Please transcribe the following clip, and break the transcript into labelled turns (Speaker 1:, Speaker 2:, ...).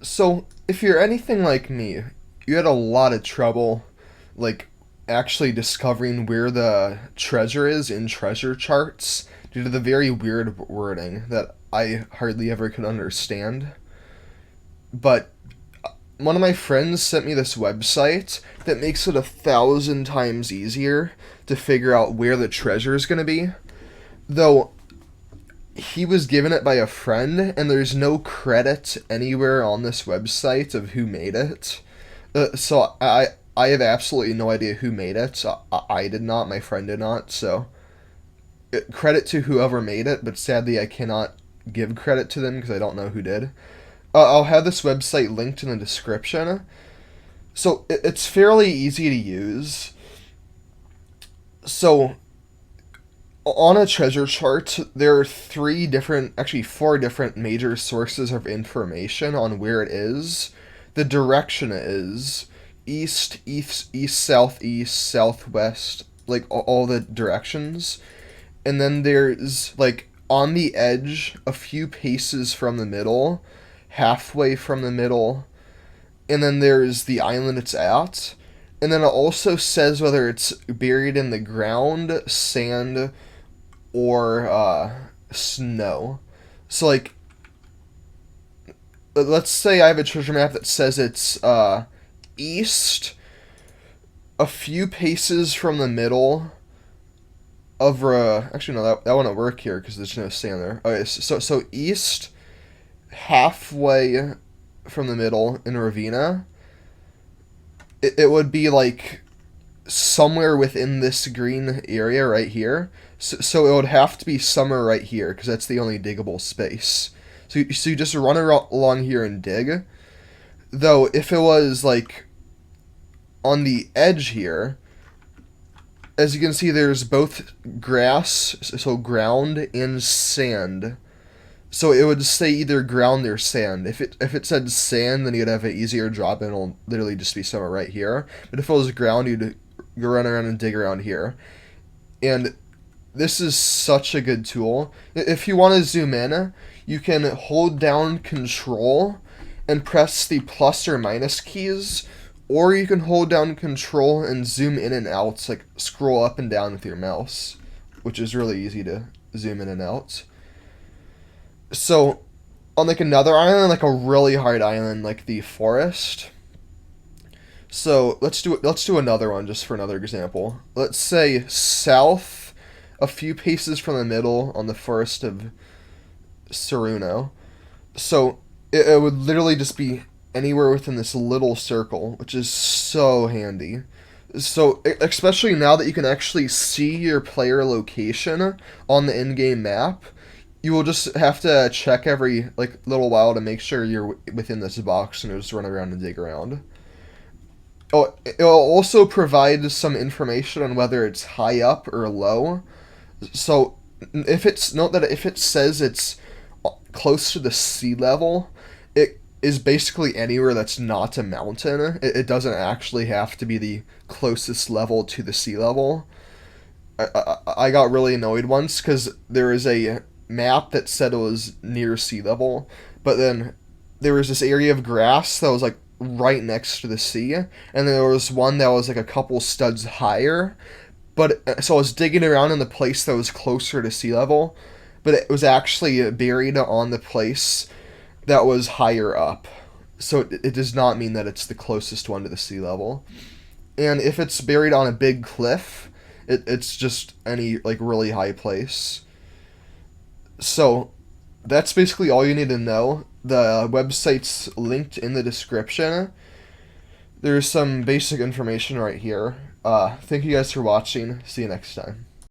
Speaker 1: So, if you're anything like me, you had a lot of trouble, like, actually discovering where the treasure is in treasure charts due to the very weird wording that I hardly ever could understand. But one of my friends sent me this website that makes it 1,000 times easier to figure out where the treasure is going to be. Though he was given it by a friend, and there's no credit anywhere on this website of who made it. So I have absolutely no idea who made it. I did not. My friend did not. So credit to whoever made it, but sadly I cannot give credit to them because I don't know who did. I'll have this website linked in the description. So it's fairly easy to use. So on a treasure chart, there are actually four different major sources of information on where it is. The direction it is east, southeast, southwest, like all the directions. And then there's like on the edge, a few paces from the middle, halfway from the middle, and then there's the island it's at. And then it also says whether it's buried in the ground, sand, or snow. So like, let's say I have a treasure map that says it's east, a few paces from the middle of actually no, that wouldn't work here because there's no sand there. Okay, so east, halfway from the middle in Ravina. It would be like somewhere within this green area right here. So it would have to be somewhere right here because that's the only diggable space. So you just run along here and dig. Though if it was like on the edge here, as you can see, there's both grass, so ground, and sand. So it would say either ground or sand. If it said sand, then you'd have an easier job, and it'll literally just be somewhere right here. But if it was ground, you'd go run around and dig around here. And this is such a good tool. If you want to zoom in, you can hold down Control and press the plus or minus keys, or you can hold down Control and zoom in and out, like scroll up and down with your mouse, which is really easy to zoom in and out. So, on like another island, like a really hard island, like the forest. So let's do another one just for another example. Let's say south, a few paces from the middle on the forest of Saruno. So it would literally just be anywhere within this little circle, which is so handy. So especially now that you can actually see your player location on the in-game map, you will just have to check every like little while to make sure you're within this box and just run around and dig around. Oh, it'll also provide some information on whether it's high up or low. So note that if it says it's close to the sea level, it is basically anywhere that's not a mountain. It doesn't actually have to be the closest level to the sea level. I got really annoyed once because there is a map that said it was near sea level, but then there was this area of grass that was like right next to the sea, and then there was one that was like a couple studs higher. But so I was digging around in the place that was closer to sea level, but it was actually buried on the place that was higher up. So it does not mean that it's the closest one to the sea level. And if it's buried on a big cliff, it's just any like really high place. So that's basically all you need to know. The website's linked in the description. There's some basic information right here. Thank you guys for watching. See you next time.